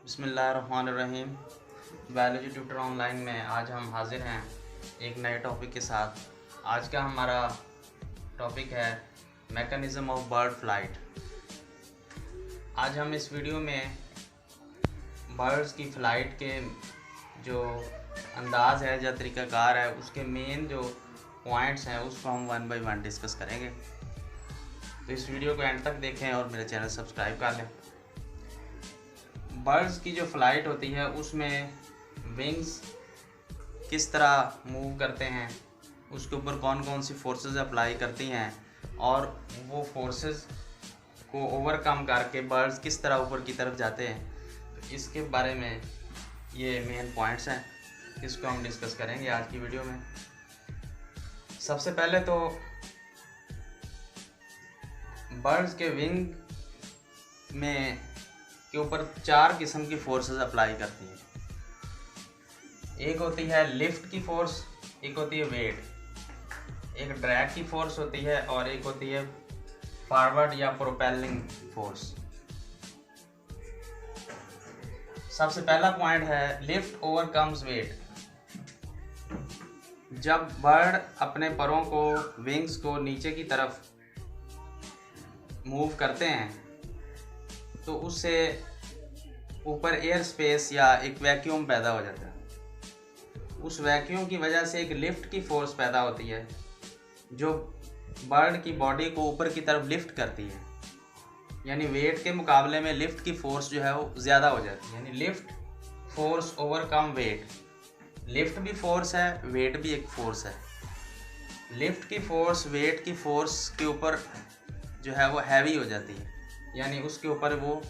बिस्मिल्लाहिर्रहमानिर्रहीम। Biology tutor online में आज हम हाजिर हैं एक नए टॉपिक के साथ। आज का हमारा टॉपिक है मैकेनिज़्म ऑफ बर्ड फ्लाइट। आज हम इस वीडियो में बर्ड्स की फ़्लाइट के जो अंदाज़ है या तरीक़ाकार है उसके मेन जो पॉइंट्स हैं उसको हम वन बाय वन डिस्कस करेंगे। तो इस वीडियो को एंड तक देखें और मेरे चैनल सब्सक्राइब कर लें। बर्ड्स की जो फ़्लाइट होती है उसमें विंग्स किस तरह मूव करते हैं, उसके ऊपर कौन कौन सी फोर्सेस अप्लाई करती हैं और वो फोर्सेस को ओवरकम करके बर्ड्स किस तरह ऊपर की तरफ जाते हैं, तो इसके बारे में ये मेन पॉइंट्स हैं, इसको हम डिस्कस करेंगे आज की वीडियो में। सबसे पहले तो बर्ड्स के विंग में के ऊपर 4 किस्म की फोर्सेस अप्लाई करती हैं। एक होती है लिफ्ट की फोर्स, एक होती है वेट, एक ड्रैग की फोर्स होती है और एक होती है फॉरवर्ड या प्रोपेलिंग फोर्स। सबसे पहला पॉइंट है लिफ्ट ओवरकम्स वेट। जब बर्ड अपने परों को, विंग्स को नीचे की तरफ मूव करते हैं तो उससे ऊपर एयर स्पेस या एक वैक्यूम पैदा हो जाता है। उस वैक्यूम की वजह से एक लिफ्ट की फोर्स पैदा होती है जो बर्ड की बॉडी को ऊपर की तरफ लिफ्ट करती है। यानी वेट के मुकाबले में लिफ्ट की फोर्स जो है वो ज़्यादा हो जाती है। यानी lift force overcome weight. Lift भी फोर्स है, वेट भी एक फोर्स है। लिफ्ट की फोर्स वेट की फोर्स के ऊपर जो है वो हैवी हो जाती है, यानी उसके ऊपर वो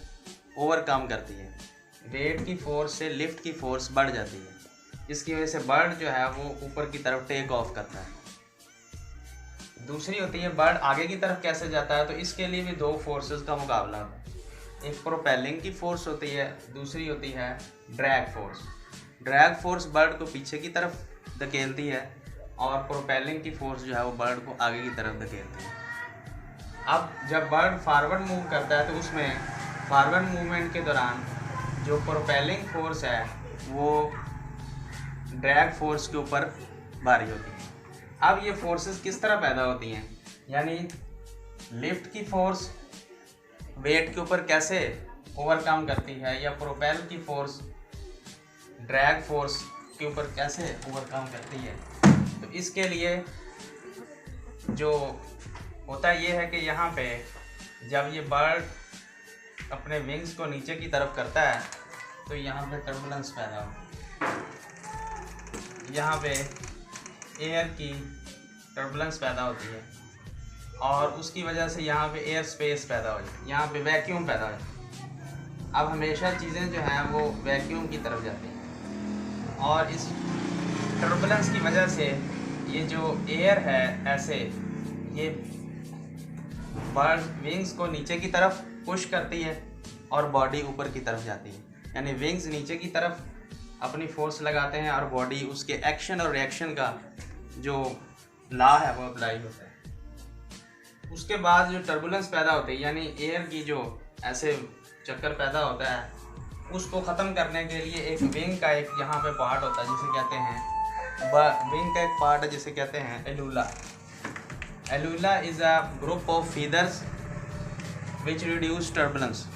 ओवरकम करती है। वेट की फोर्स से लिफ्ट की फोर्स बढ़ जाती है, इसकी वजह से बर्ड जो है वो ऊपर की तरफ टेक ऑफ करता है। दूसरी होती है बर्ड आगे की तरफ कैसे जाता है, तो इसके लिए भी 2 फोर्सेस का मुकाबला होता है। एक प्रोपेलिंग की फोर्स होती है, दूसरी होती है drag force. Drag force bird को पीछे की तरफ धकेलती है और प्रोपेलिंग की फोर्स जो है वो बर्ड को आगे की तरफ धकेलती है। अब जब बर्ड फॉरवर्ड मूव करता है तो उसमें फॉरवर्ड मूवमेंट के दौरान जो प्रोपेलिंग फोर्स है वो ड्रैग फोर्स के ऊपर भारी होती है। अब ये फोर्सेस किस तरह पैदा होती हैं, यानी लिफ्ट की फोर्स वेट के ऊपर कैसे ओवरकम करती है या प्रोपेल की फोर्स ड्रैग फोर्स के ऊपर कैसे ओवरकम करती है। तो इसके लिए जो होता ये है कि यहाँ पे जब ये बर्ड अपने विंग्स को नीचे की तरफ करता है तो यहाँ पे टर्बुलेंस पैदा हो, यहाँ पे एयर की टर्बुलेंस पैदा होती है और उसकी वजह से यहाँ पे एयर स्पेस पैदा हो जाती है, यहाँ पे वैक्यूम पैदा हो जाती है। अब हमेशा चीज़ें जो हैं वो वैक्यूम की तरफ जाती हैं और इस टर्बुलेंस की वजह से ये जो एयर है ऐसे ये बर्ड विंग्स को नीचे की तरफ पुश करती है और बॉडी ऊपर की तरफ जाती है। यानी विंग्स नीचे की तरफ अपनी फोर्स लगाते हैं और बॉडी उसके एक्शन और रिएक्शन का जो लॉ है वो अप्लाई होता है। उसके बाद जो टर्बुलेंस पैदा होती है, यानी एयर की जो ऐसे चक्कर पैदा होता है, उसको ख़त्म करने के लिए एक विंग का एक यहाँ पे पार्ट होता है जिसे कहते हैं विंग का एक पार्ट है जिसे कहते हैं alula. Alula is a group of feathers which reduce turbulence.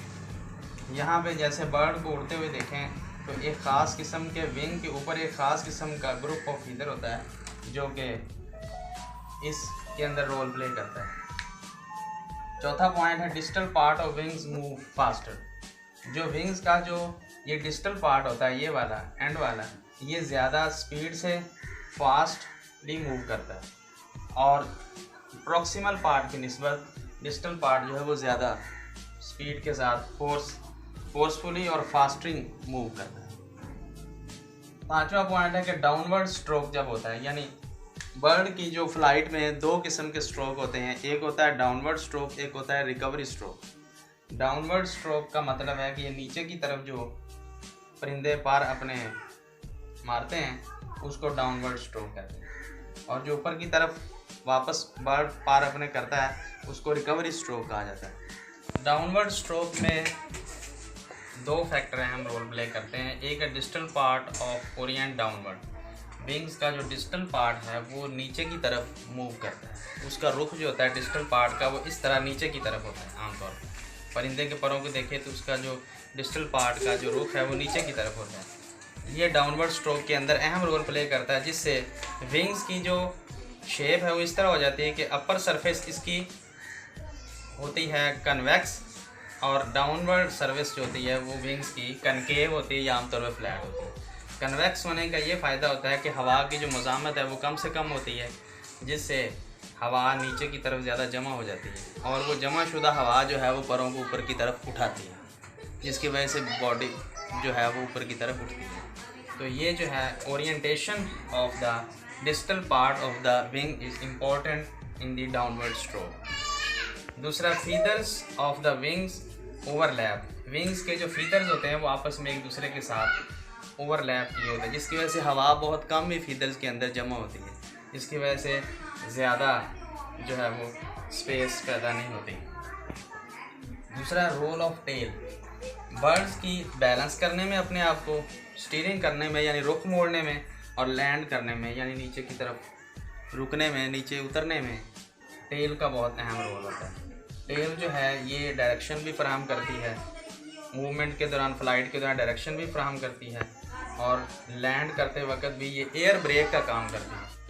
यहाँ पे जैसे बर्ड को उड़ते हुए देखें तो एक ख़ास किस्म के विंग के ऊपर एक ख़ास किस्म का ग्रुप ऑफ फीदर होता है जो कि इसके अंदर रोल प्ले करता है। चौथा पॉइंट है distal part of wings move faster. जो विंग्स का जो ये डिस्टल पार्ट होता है, ये वाला एंड वाला, ये ज़्यादा स्पीड से फास्टली मूव करता है और प्रॉक्सिमल पार्ट की निस्बत डिस्टल पार्ट जो है वो ज़्यादा स्पीड के साथ फोर्सफुली और फास्टिंग मूव करता है। 5वां पॉइंट है कि डाउनवर्ड स्ट्रोक जब होता है, यानी बर्ड की जो फ्लाइट में 2 किस्म के स्ट्रोक होते हैं, एक होता है डाउनवर्ड स्ट्रोक, एक होता है रिकवरी स्ट्रोक। डाउनवर्ड स्ट्रोक का मतलब है कि ये नीचे की तरफ जो परिंदे पार अपने मारते हैं उसको डाउनवर्ड स्ट्रोक कहते हैं और जो ऊपर की तरफ वापस बर्ड पार अपने करता है उसको रिकवरी स्ट्रोक कहा जाता है। डाउनवर्ड स्ट्रोक में दो फैक्टर अहम रोल प्ले करते हैं। एक है distal part of Orient downward. Wings का जो डिस्टल पार्ट है वो नीचे की तरफ मूव करता है। उसका रुख जो होता है डिस्टल पार्ट का वो इस तरह नीचे की तरफ होता है। आमतौर पर परिंदे के परों को देखें तो उसका जो डिस्टल पार्ट का जो रुख है वो नीचे की तरफ होता है। ये डाउनवर्ड स्ट्रोक के अंदर अहम रोल प्ले करता है, जिससे विंग्स की जो शेप है वो इस तरह हो जाती है कि अपर सरफेस इसकी होती है कन्वेक्स और डाउनवर्ड सरफेस जो होती है वो विंग्स की कनकेव होती है या आमतौर पर फ्लैट होती है। कन्वेक्स होने का ये फ़ायदा होता है कि हवा की जो मज़ामत है वो कम से कम होती है, जिससे हवा नीचे की तरफ ज़्यादा जमा हो जाती है और वो जमा शुदा हवा जो है वो परों को ऊपर की तरफ उठाती है, जिसकी वजह से बॉडी जो है वो ऊपर की तरफ उठती है। तो ये जो है orientation of the distal part of the wing is important in the downward stroke. दूसरा, feathers of the wings overlap. Wings के जो फीदर्स होते हैं वो आपस में एक दूसरे के साथ ओवरलैप किए होते हैं, जिसकी वजह से हवा बहुत कम भी फीदर्स के अंदर जमा होती है, जिसकी वजह से ज़्यादा जो है वो स्पेस पैदा नहीं होती। दूसरा, रोल ऑफ टेल। बर्ड्स की बैलेंस करने में, अपने आप को स्टीयरिंग करने में यानी रुख मोड़ने में, और लैंड करने में यानी नीचे की तरफ रुकने में, नीचे उतरने में टेल का बहुत अहम रोल होता है। टेल जो है ये डायरेक्शन भी फराहम करती है, मूवमेंट के दौरान, फ्लाइट के दौरान डायरेक्शन भी फराहम करती है, और लैंड करते वक्त भी ये एयर ब्रेक का काम करती है।